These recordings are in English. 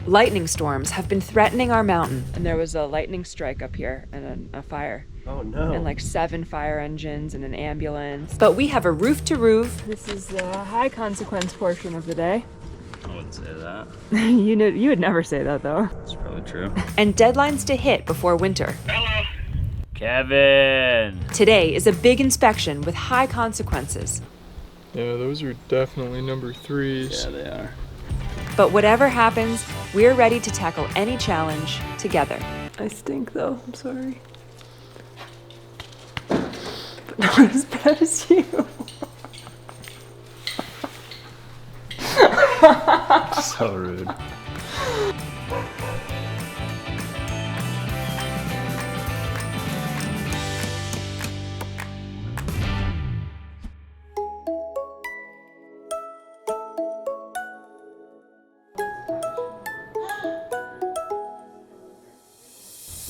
Lightning storms have been threatening our mountain, and there was a lightning strike up here and a fire. Oh no. And like 7 fire engines and an ambulance. But we have a roof to roof. This is the high consequence portion of the day. I wouldn't say that. You would never say that though. It's probably true. And deadlines to hit before winter. Hello. Kevin. Today is a big inspection with high consequences. Yeah, those are definitely number 3s. Yeah, they are. But whatever happens, we're ready to tackle any challenge together. I stink though, I'm sorry. But not as bad as you. So rude.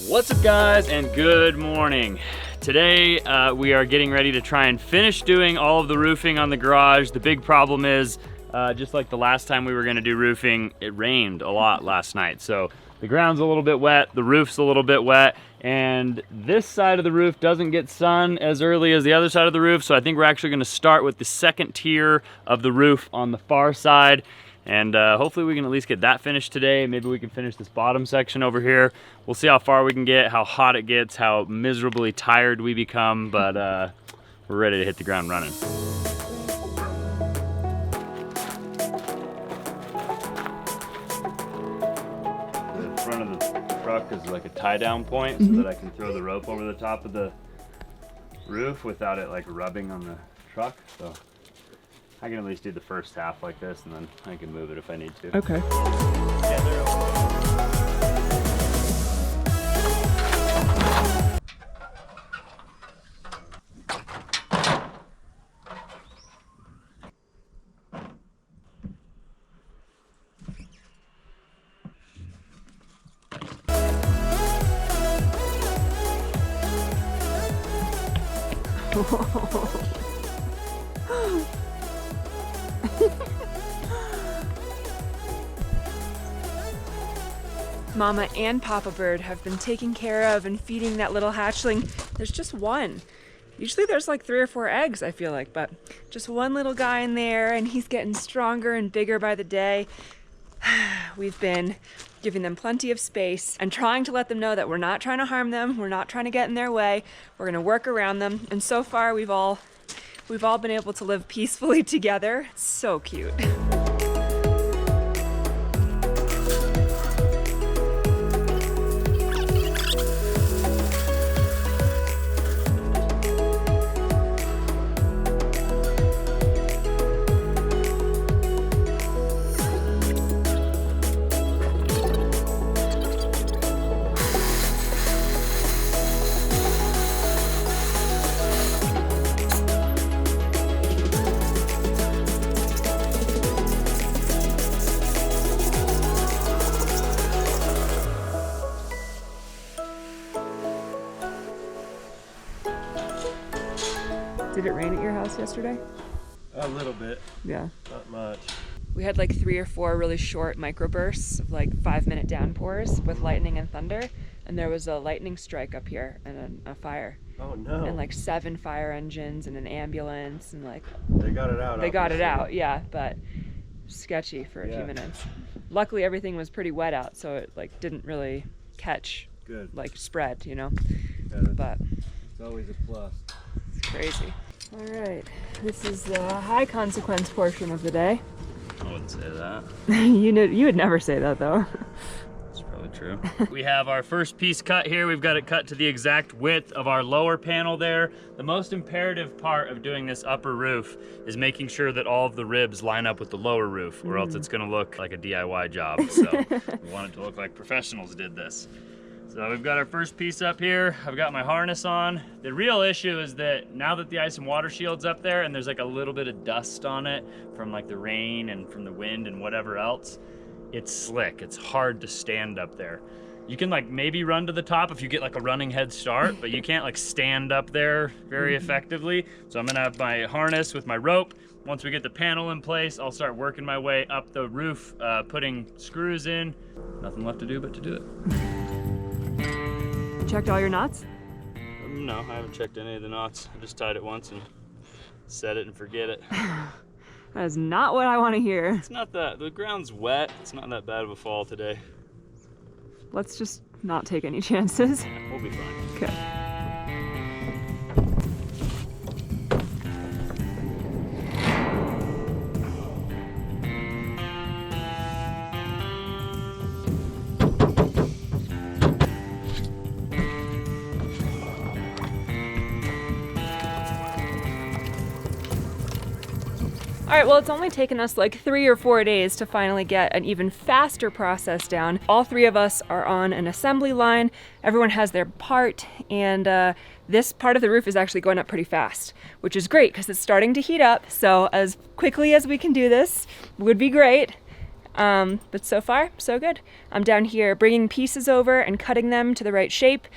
What's up guys, and good morning. Today we are getting ready to try and finish doing all of the roofing on the garage. The big problem is, just like the last time we were gonna do roofing, it rained a lot last night. So the ground's a little bit wet, the roof's a little bit wet, and this side of the roof doesn't get sun as early as the other side of the roof. So I think we're actually gonna start with the second tier of the roof on the far side. And hopefully we can at least get that finished today. Maybe we can finish this bottom section over here. We'll see how far we can get, how hot it gets, how miserably tired we become, but we're ready to hit the ground running. The front of the truck is like a tie down point so that I can throw the rope over the top of the roof without it like rubbing on the truck. So I can at least do the first half like this, and then I can move it if I need to. Okay. Mama and Papa Bird have been taking care of and feeding that little hatchling. There's just one. Usually there's like 3 or 4 eggs, I feel like, but just one little guy in there, and he's getting stronger and bigger by the day. We've been giving them plenty of space and trying to let them know that we're not trying to harm them, we're not trying to get in their way, we're gonna work around them, and so far we've all been able to live peacefully together. It's so cute. Did it rain at your house yesterday? A little bit, Yeah. not much. We had like 3 or 4 really short microbursts of like 5-minute downpours with lightning and thunder, and there was a lightning strike up here and a fire. Oh no. And like 7 fire engines and an ambulance, and like They got it out. they got it obviously. out, yeah, but sketchy for a few Yeah. minutes. Luckily everything was pretty wet out, so it like didn't really catch, Good. like spread, you know, Yeah, but it's always a plus. it's crazy. All right, this is the high consequence portion of the day. I wouldn't say that. You would never say that though. It's probably true. We have our first piece cut here. We've got it cut to the exact width of our lower panel there. The most imperative part of doing this upper roof is making sure that all of the ribs line up with the lower roof, or else it's gonna look like a DIY job. So we want it to look like professionals did this. So we've got our first piece up here. I've got my harness on. The real issue is that now that the ice and water shield's up there and there's like a little bit of dust on it from like the rain and from the wind and whatever else, it's slick. It's hard to stand up there. You can like maybe run to the top if you get like a running head start, but you can't like stand up there very effectively. So I'm gonna have my harness with my rope. Once we get the panel in place, I'll start working my way up the roof, putting screws in. Nothing left to do but to do it. Checked all your knots? No, I haven't checked any of the knots. I just tied it once and set it and forget it. That is not what I want to hear. It's not that, the ground's wet. It's not that bad of a fall today. Let's just not take any chances. We'll be fine. Okay. All right, well, it's only taken us like 3 or 4 days to finally get an even faster process down. All 3 of us are on an assembly line. Everyone has their part, and this part of the roof is actually going up pretty fast, which is great because it's starting to heat up. So as quickly as we can do this would be great. But so far, so good. I'm down here bringing pieces over and cutting them to the right shape.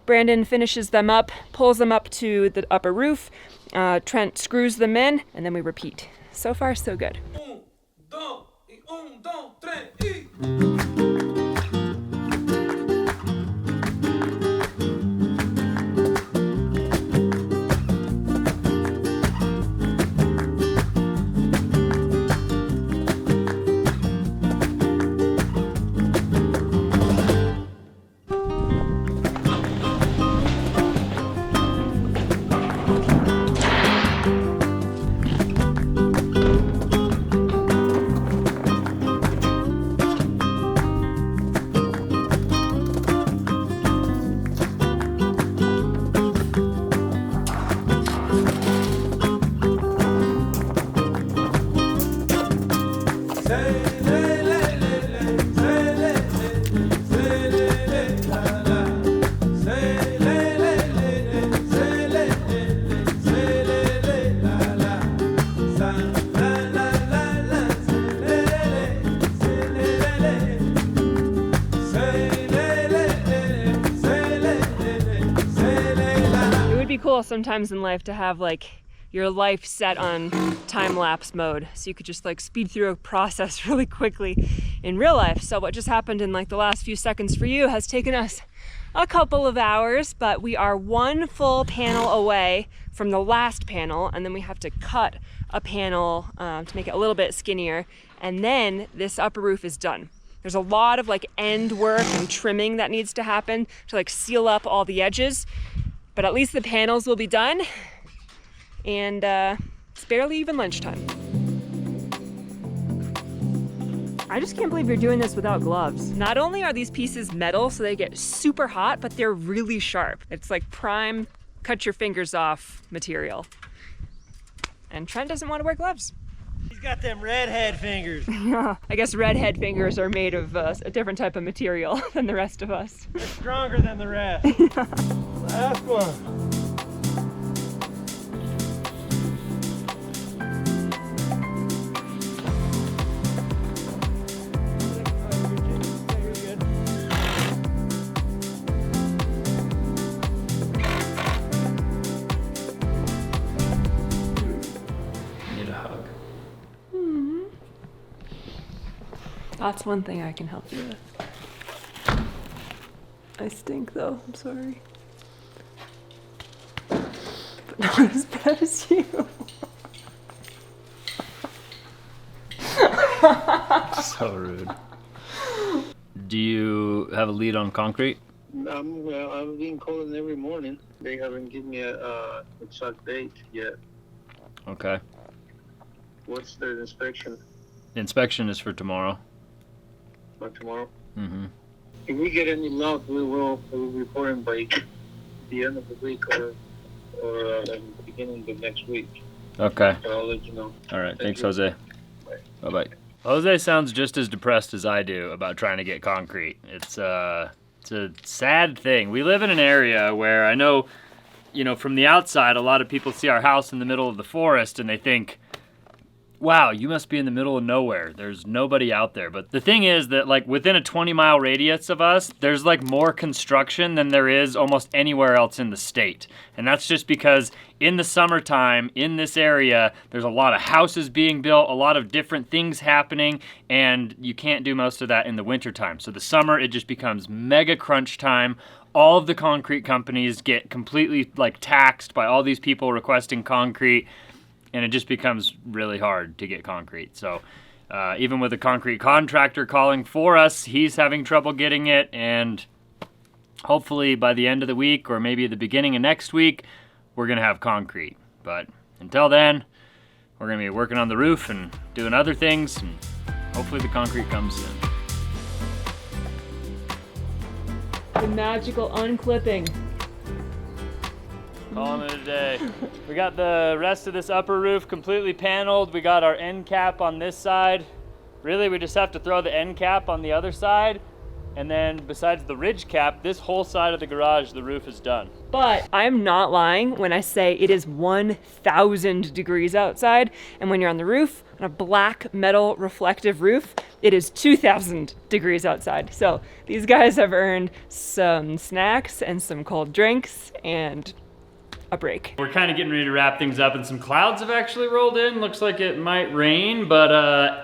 Brandon finishes them up, pulls them up to the upper roof. Trent screws them in, and then we repeat. So far, so good. Cool sometimes in life to have like your life set on time-lapse mode, so you could just like speed through a process really quickly in real life. So what just happened in like the last few seconds for you has taken us a couple of hours, but we are 1 full panel away from the last panel, and then we have to cut a panel to make it a little bit skinnier, and then this upper roof is done. There's a lot of like end work and trimming that needs to happen to like seal up all the edges. But at least the panels will be done, and it's barely even lunchtime. I just can't believe you're doing this without gloves. Not only are these pieces metal, so they get super hot, but they're really sharp. It's like prime cut your fingers off material. And Trent doesn't want to wear gloves. He's got them redhead fingers. Yeah, I guess redhead fingers are made of a different type of material than the rest of us. They're stronger than the rest. Last one. That's one thing I can help you with. I stink though, I'm sorry. But not as bad as you. So rude. Do you have a lead on concrete? Well, I'm being called in every morning. They haven't given me a exact date yet. Okay. What's their inspection? Inspection is for tomorrow. By tomorrow? Mm-hmm. If we get any luck, we'll report them by the end of the week or the beginning of next week. Okay. So I'll let you know. All right. Thanks, you. Jose. Bye-bye. Jose sounds just as depressed as I do about trying to get concrete. It's a sad thing. We live in an area where I know, from the outside, a lot of people see our house in the middle of the forest and they think, wow, you must be in the middle of nowhere. There's nobody out there. But the thing is that like within a 20-mile radius of us, there's like more construction than there is almost anywhere else in the state. And that's just because in the summertime, in this area, there's a lot of houses being built, a lot of different things happening, and you can't do most of that in the wintertime. So the summer, it just becomes mega crunch time. All of the concrete companies get completely like taxed by all these people requesting concrete, and it just becomes really hard to get concrete. So even with a concrete contractor calling for us, he's having trouble getting it, and hopefully by the end of the week or maybe the beginning of next week, we're gonna have concrete. But until then, we're gonna be working on the roof and doing other things, and hopefully the concrete comes soon. The magical unclipping. Calling it a day. We got the rest of this upper roof completely paneled. We got our end cap on this side. Really, we just have to throw the end cap on the other side. And then besides the ridge cap, this whole side of the garage, the roof is done. But I'm not lying when I say it is 1,000 degrees outside. And when you're on the roof, on a black metal reflective roof, it is 2,000 degrees outside. So these guys have earned some snacks and some cold drinks and a break. We're kind of getting ready to wrap things up, and some clouds have actually rolled in. Looks like it might rain, but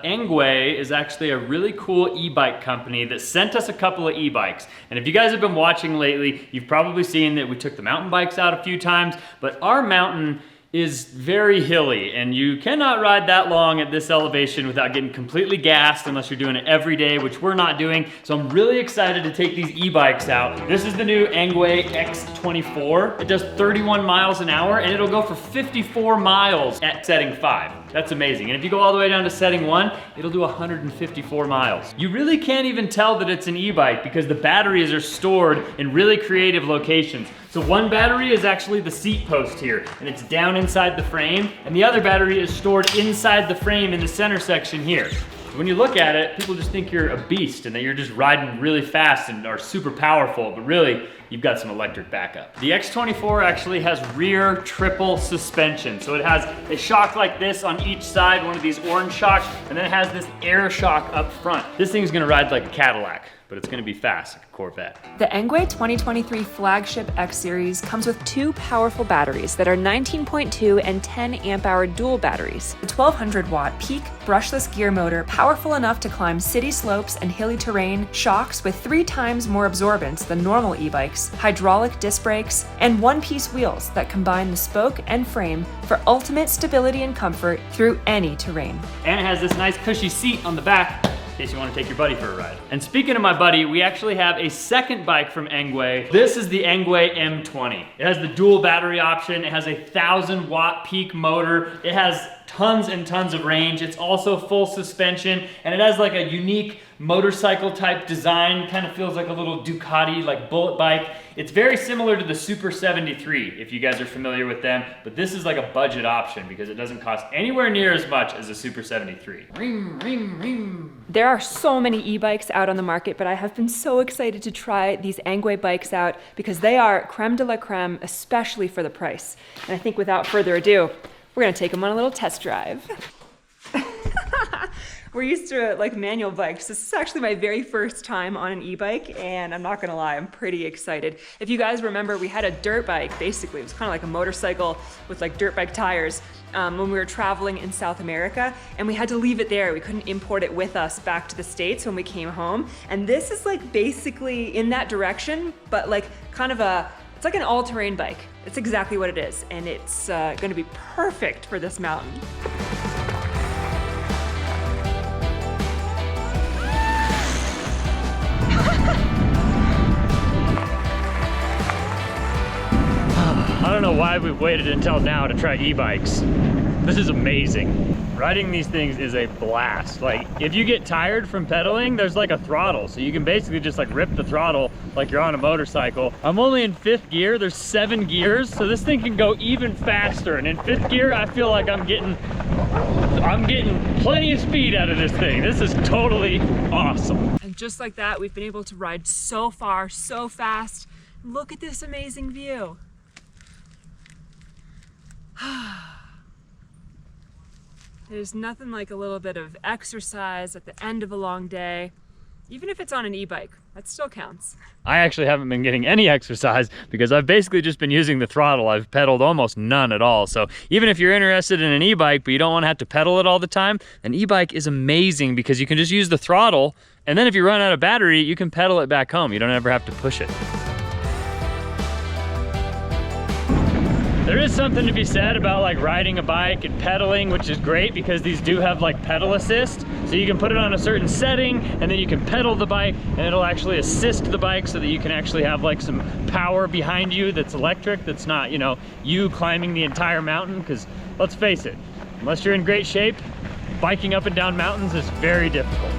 Engway is actually a really cool e-bike company that sent us a couple of e-bikes. And if you guys have been watching lately, you've probably seen that we took the mountain bikes out a few times, but our mountain is very hilly, and you cannot ride that long at this elevation without getting completely gassed unless you're doing it every day, which we're not doing. So I'm really excited to take these e-bikes out. This is the new Engway X24. It does 31 miles an hour, and it'll go for 54 miles at setting 5. That's amazing. And if you go all the way down to setting 1, it'll do 154 miles. You really can't even tell that it's an e-bike because the batteries are stored in really creative locations. So one battery is actually the seat post here, and it's down inside the frame, and the other battery is stored inside the frame in the center section here. When you look at it, people just think you're a beast and that you're just riding really fast and are super powerful, but really, you've got some electric backup. The X24 actually has rear triple suspension. So it has a shock like this on each side, one of these orange shocks, and then it has this air shock up front. This thing's gonna ride like a Cadillac, but it's gonna be fast like a Corvette. The Engway 2023 flagship X Series comes with two powerful batteries that are 19.2 and 10 amp hour dual batteries. The 1200 watt peak brushless gear motor, powerful enough to climb city slopes and hilly terrain, shocks with 3 times more absorbance than normal e-bikes, hydraulic disc brakes, and one-piece wheels that combine the spoke and frame for ultimate stability and comfort through any terrain. And it has this nice cushy seat on the back in case you want to take your buddy for a ride. And speaking of my buddy, we actually have a second bike from Engway. This is the Engway M20. It has the dual battery option. It has a 1,000 watt peak motor. It has tons and tons of range. It's also full suspension, and it has like a unique motorcycle type design. Kind of feels like a little Ducati, like bullet bike. It's very similar to the Super 73, if you guys are familiar with them, but this is like a budget option because it doesn't cost anywhere near as much as a Super 73. Ring, ring, ring. There are so many e-bikes out on the market, but I have been so excited to try these Engway bikes out because they are creme de la creme, especially for the price. And I think without further ado, we're gonna take them on a little test drive. We're used to like manual bikes. This is actually my very first time on an e-bike, and I'm not gonna lie, I'm pretty excited. If you guys remember, we had a dirt bike, basically. It was kind of like a motorcycle with like dirt bike tires when we were traveling in South America, and we had to leave it there. We couldn't import it with us back to the States when we came home. And this is like basically in that direction, but like kind of it's like an all-terrain bike. It's exactly what it is, and it's gonna be perfect for this mountain. I don't know why we've waited until now to try e-bikes. This is amazing. Riding these things is a blast. Like, if you get tired from pedaling, there's like a throttle. So you can basically just like rip the throttle like you're on a motorcycle. I'm only in 5th gear. There's 7 gears. So this thing can go even faster. And in 5th gear, I feel like I'm getting plenty of speed out of this thing. This is totally awesome. And just like that, we've been able to ride so far, so fast. Look at this amazing view. There's nothing like a little bit of exercise at the end of a long day. Even if it's on an e-bike, that still counts. I actually haven't been getting any exercise because I've basically just been using the throttle. I've pedaled almost none at all. So even if you're interested in an e-bike, but you don't want to have to pedal it all the time, an e-bike is amazing because you can just use the throttle, and then if you run out of battery, you can pedal it back home. You don't ever have to push it. There is something to be said about like riding a bike and pedaling, which is great because these do have like pedal assist. So you can put it on a certain setting and then you can pedal the bike and it'll actually assist the bike so that you can actually have like some power behind you that's electric, that's not, you know, you climbing the entire mountain. Because let's face it, unless you're in great shape, biking up and down mountains is very difficult.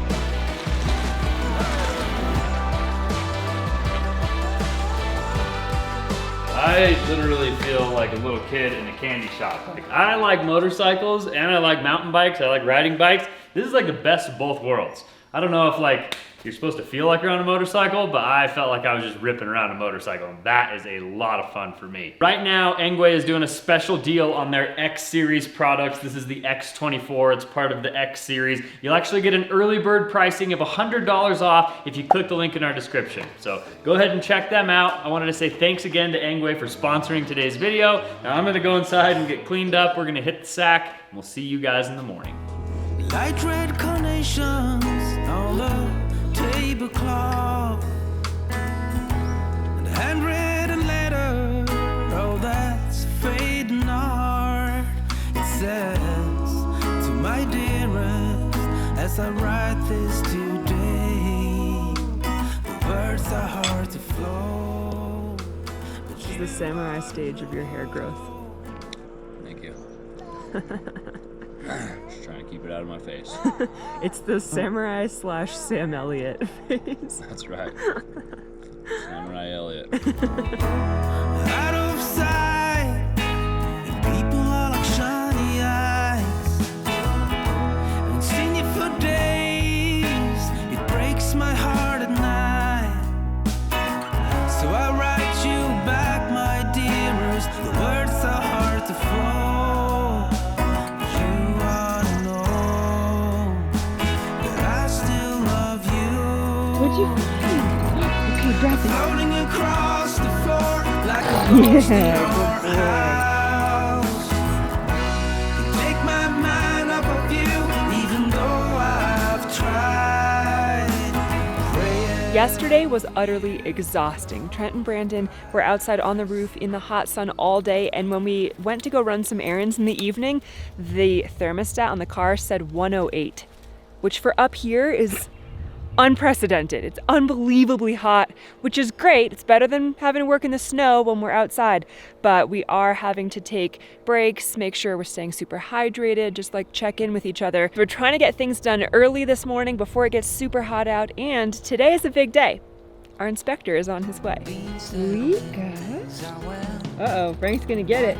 I literally feel like a little kid in a candy shop. Like, I like motorcycles and I like mountain bikes. I like riding bikes. This is like the best of both worlds. I don't know if like you're supposed to feel like you're on a motorcycle, but I felt like I was just ripping around a motorcycle, and that is a lot of fun for me. Right now, Engwe is doing a special deal on their X Series products. This is the X24, it's part of the X Series. You'll actually get an early bird pricing of $100 off if you click the link in our description. So go ahead and check them out. I wanted to say thanks again to Engwe for sponsoring today's video. Now I'm gonna go inside and get cleaned up. We're gonna hit the sack, and we'll see you guys in the morning. Light red carnations on the tablecloth, and a handwritten letter, oh that's fading hard. It says, to my dearest, as I write this today, the words are hard to flow. This is the samurai stage of your hair growth. Thank you. Just trying to keep it out of my face. It's the samurai / Sam Elliott face. That's right. Samurai Elliott. Out of sight, and people are like shiny eyes. Haven't seen you for days, it breaks my heart at night. So I write you back, my dearest, the words are hard to flow. You ought to know that I still love you. What'd you find? Okay, drop it. Floating across the floor like a ghost in your house. You take my mind off of you, even though I've tried. Praying. Yesterday was utterly exhausting. Trent and Brandon were outside on the roof in the hot sun all day, and when we went to go run some errands in the evening, the thermostat on the car said 108, which for up here is unprecedented. It's unbelievably hot, which is great. It's better than having to work in the snow when we're outside, but we are having to take breaks, make sure we're staying super hydrated, just like check in with each other. We're trying to get things done early this morning before it gets super hot out, and today is a big day. Our inspector is on his way. Uh-oh, Frank's gonna get it.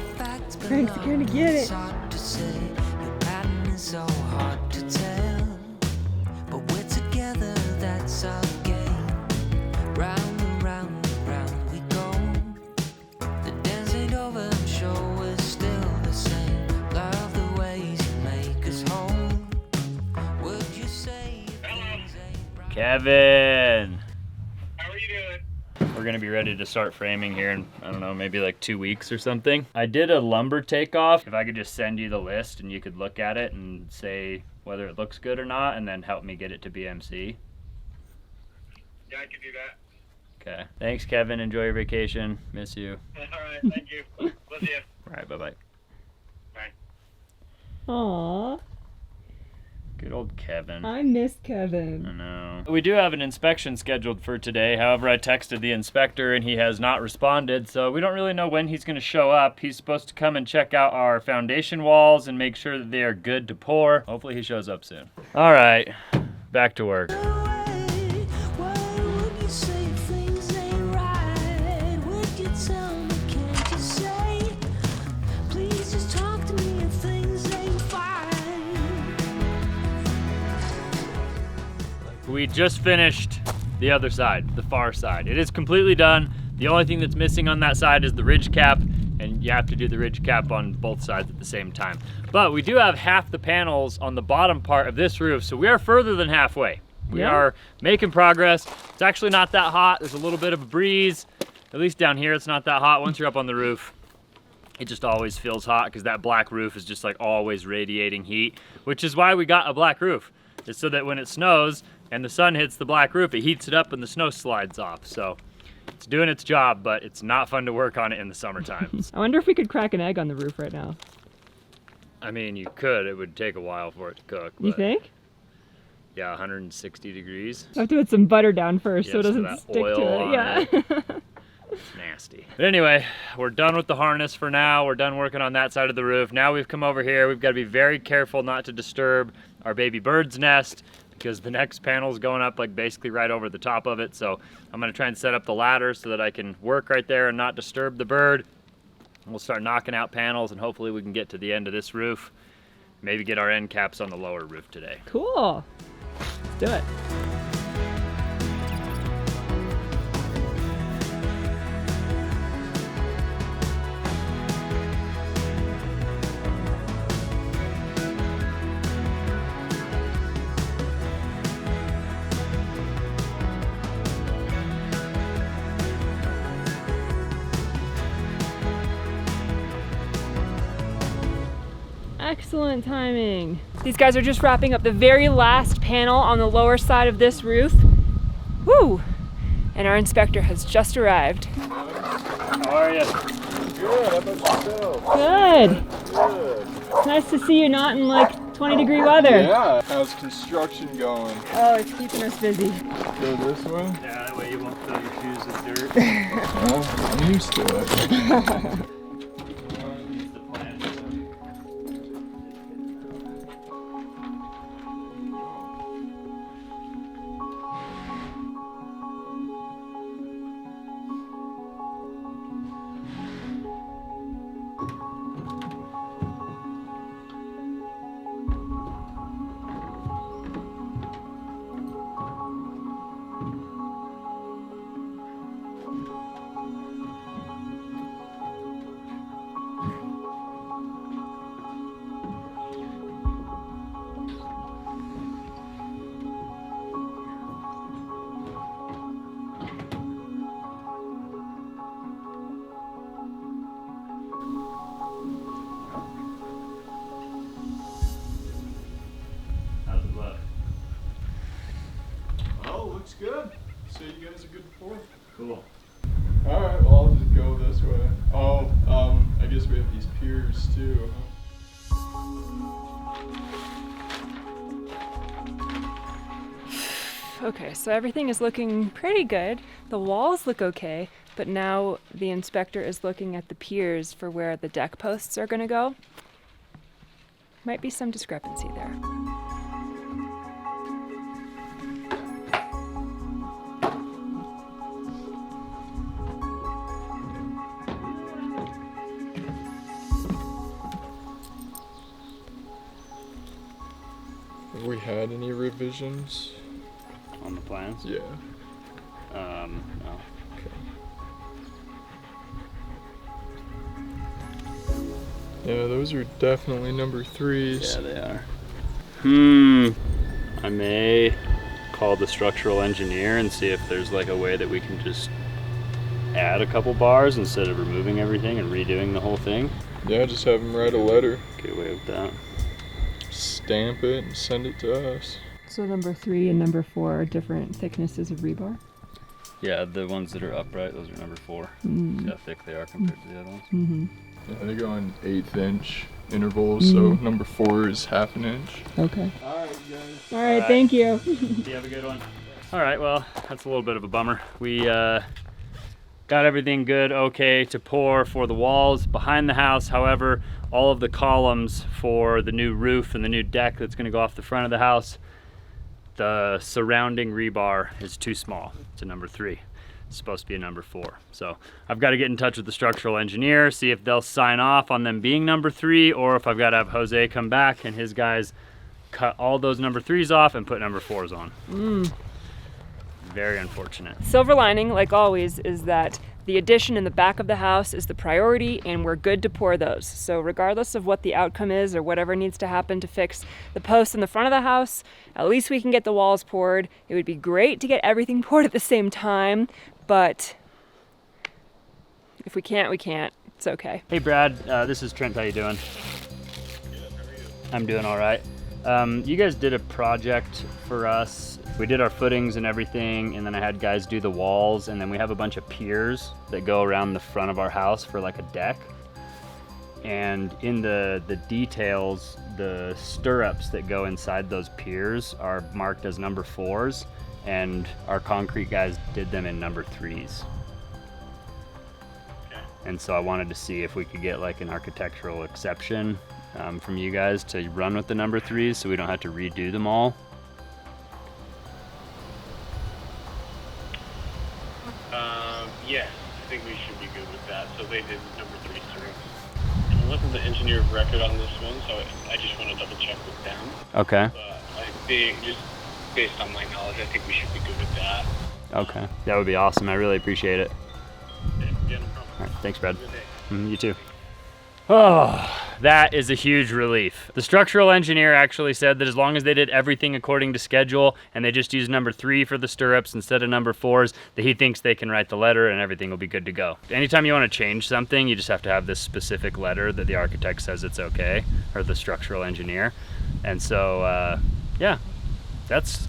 Frank's gonna get it. Kevin! How are you doing? We're gonna be ready to start framing here in, I don't know, maybe like 2 weeks or something. I did a lumber takeoff. If I could just send you the list and you could look at it and say whether it looks good or not, and then help me get it to BMC. Yeah, I can do that. Okay. Thanks, Kevin. Enjoy your vacation. Miss you. All right, thank you. We'll see you. All right, bye-bye. Bye. Aww, Good old Kevin. I miss Kevin. I know. We do have an inspection scheduled for today. However, I texted the inspector and he has not responded, so we don't really know when he's going to show up. He's supposed to come and check out our foundation walls and make sure that they are good to pour. Hopefully he shows up soon. All right, back to work. We just finished the other side, the far side. It is completely done. The only thing that's missing on that side is the ridge cap. and you have to do the ridge cap on both sides at the same time. But we do have half the panels on the bottom part of this roof, so we are further than halfway. We are making progress. It's actually not that hot. There's a little bit of a breeze. At least down here, it's not that hot. Once you're up on the roof, it just always feels hot because that black roof is just like always radiating heat, which is why we got a black roof. It's so that when it snows and the sun hits the black roof, it heats it up and the snow slides off. So it's doing its job, but it's not fun to work on it in the summertime. I wonder if we could crack an egg on the roof right now. I mean, you could. It would take a while for it to cook. You think? Yeah, 160 degrees. I have to put some butter down first so it Yes, doesn't that stick to oil it. on Yeah. It's nasty. But anyway, we're done with the harness for now. We're done working on that side of the roof. Now we've come over here. We've got to be very careful not to disturb our baby bird's nest because the next panel is going up like basically right over the top of it. So I'm going to try and set up the ladder so that I can work right there and not disturb the bird. We'll start knocking out panels and hopefully we can get to the end of this roof. Maybe get our end caps on the lower roof today. Cool. Let's do it. Excellent timing. These guys are just wrapping up the very last panel on the lower side of this roof. Woo! And our inspector has just arrived. How are you? Good, how about yourself? Good. Good. Nice to see you not in like 20-degree weather. Yeah, how's construction going? Oh, it's keeping us busy. Go this way? Yeah, that way you won't fill your shoes with dirt. Well, I'm used to it. How's it look? Oh, looks good. So you guys are good pour? Cool. Alright, well I'll just go this way. Oh, I guess we have these piers too. Okay, so everything is looking pretty good. The walls look okay, but now the inspector is looking at the piers for where the deck posts are going to go. Might be some discrepancy there. Have we had any revisions? On the plans? Yeah. No. Yeah, those are definitely number 3s. Yeah, they are. I may call the structural engineer and see if there's like a way that we can just add a couple bars instead of removing everything and redoing the whole thing. Yeah, just have them write a letter, Get away with that. stamp it, and send it to us. So number 3 and number 4 are different thicknesses of rebar. Yeah, the ones that are upright, those are number 4. Mm. See how thick they are compared to the other ones. Mm-hmm. Yeah, they go in 1/8 inch intervals, so number 4 is 1/2 inch. Okay. Alright, guys. All right, thank you. You have a good one. All right, well, that's a little bit of a bummer. We got everything good, okay, to pour for the walls behind the house. However, all of the columns for the new roof and the new deck that's gonna go off the front of the house, the surrounding rebar is too small. It's a number 3. It's supposed to be a number 4. So I've got to get in touch with the structural engineer, see if they'll sign off on them being number 3, or if I've got to have Jose come back and his guys cut all those number 3s off and put number 4s on. very unfortunate. Silver lining, like always, is that the addition in the back of the house is the priority and we're good to pour those. So regardless of what the outcome is or whatever needs to happen to fix the posts in the front of the house, at least we can get the walls poured. It would be great to get everything poured at the same time, but if we can't, we can't. It's okay. Hey Brad, this is Trent, how you doing? I'm doing all right. You guys did a project for us. We did our footings and everything, and then I had guys do the walls, and then we have a bunch of piers that go around the front of our house for like a deck. And in the details, the stirrups that go inside those piers are marked as number 4s, and our concrete guys did them in number 3s. And so I wanted to see if we could get like an architectural exception from you guys to run with the number 3s so we don't have to redo them all. Yeah, I think we should be good with that. So they did number 3 stirrups. I wasn't the engineer of record on this one, so I just want to double check with them. Okay. But I think, just based on my knowledge, I think we should be good with that. Okay. That would be awesome. I really appreciate it. Yeah, no problem. All right. Thanks, Brad. Have a good day. You too. Oh, that is a huge relief. The structural engineer actually said that as long as they did everything according to schedule and they just used number 3 for the stirrups instead of number 4s, that he thinks they can write the letter and everything will be good to go. Anytime you want to change something, you just have to have this specific letter that the architect says it's okay, or the structural engineer. And so, yeah, that's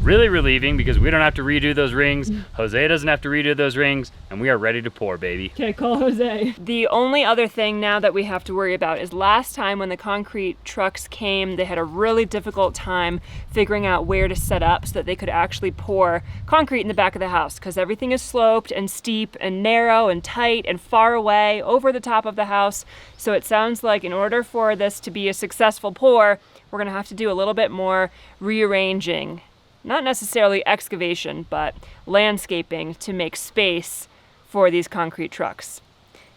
really relieving because we don't have to redo those rings. Jose doesn't have to redo those rings, and we are ready to pour, baby. Okay, call Jose. The only other thing now that we have to worry about is last time when the concrete trucks came, they had a really difficult time figuring out where to set up so that they could actually pour concrete in the back of the house, because everything is sloped and steep and narrow and tight and far away over the top of the house. So it sounds like in order for this to be a successful pour, we're gonna have to do a little bit more rearranging. Not necessarily excavation, but landscaping to make space for these concrete trucks.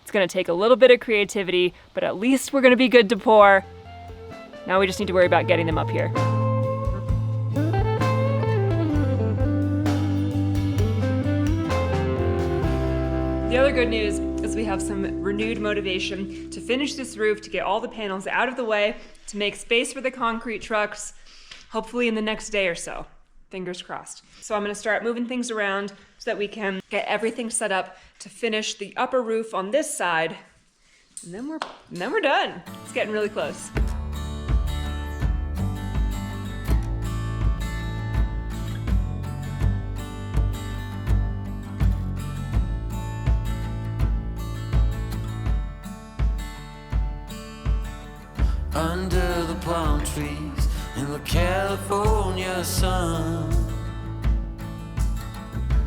It's gonna take a little bit of creativity, but at least we're gonna be good to pour. Now we just need to worry about getting them up here. The other good news is we have some renewed motivation to finish this roof, to get all the panels out of the way, to make space for the concrete trucks, hopefully in the next day or so. Fingers crossed. So I'm gonna start moving things around so that we can get everything set up to finish the upper roof on this side. And then we're done. It's getting really close. Under the palm trees in the California sun,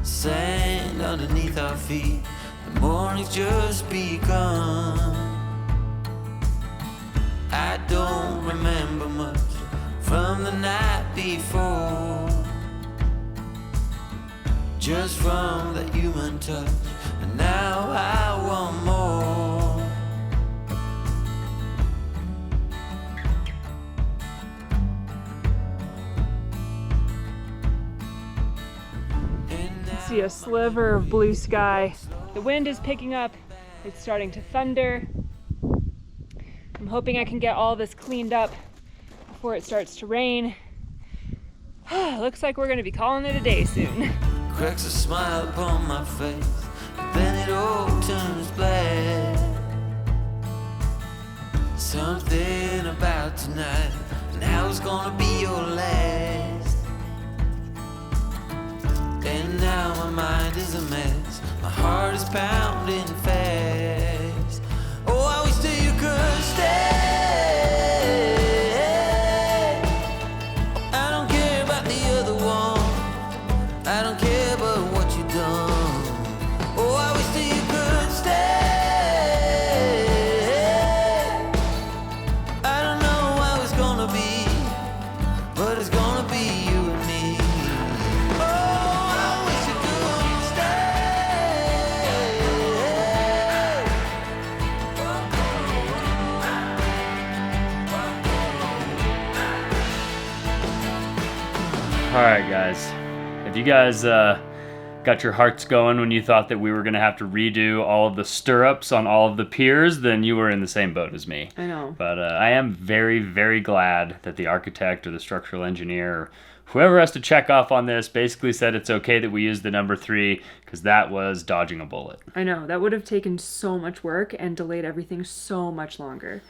sand underneath our feet, the morning's just begun. I don't remember much from the night before, just from that human touch, and now I want more. See a sliver of blue sky. The wind is picking up. It's starting to thunder. I'm hoping I can get all this cleaned up before it starts to rain. Looks like we're gonna be calling it a day soon. Cracks a smile upon my face, but then it all turns black. Something about tonight, now it's gonna be your last. And now my mind is a mess, my heart is pounding fast. Oh, I wish that you could stay. I don't care about the other one, I don't care about what you done. Oh, I wish that you could stay. I don't know how it's gonna be, but it's gonna be you and me. Oh, I wish you could All right, guys. If you guys got your hearts going when you thought that we were gonna have to redo all of the stirrups on all of the piers, then you were in the same boat as me. I know. But I am very, very glad that the architect or the structural engineer or whoever has to check off on this basically said it's okay that we use the number 3, because that was dodging a bullet. I know, that would have taken so much work and delayed everything so much longer.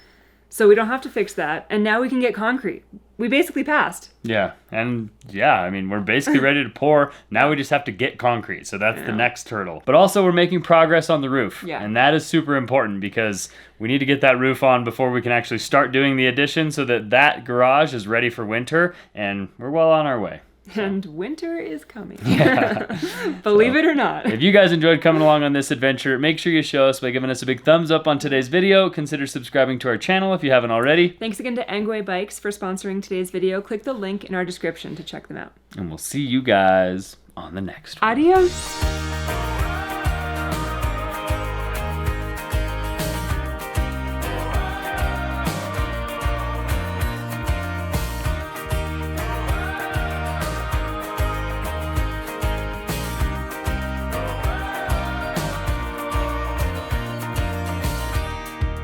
So we don't have to fix that, and now we can get concrete. We basically passed. Yeah, and yeah, I mean, we're basically ready to pour. Now we just have to get concrete, so that's the next hurdle. But also, we're making progress on the roof, Yeah. and that is super important because we need to get that roof on before we can actually start doing the addition so that that garage is ready for winter, and we're well on our way. And winter is coming. Believe it or not. If you guys enjoyed coming along on this adventure, make sure you show us by giving us a big thumbs up on today's video. Consider subscribing to our channel if you haven't already. Thanks again to Angway Bikes for sponsoring today's video. Click the link in our description to check them out. And we'll see you guys on the next one. Adios.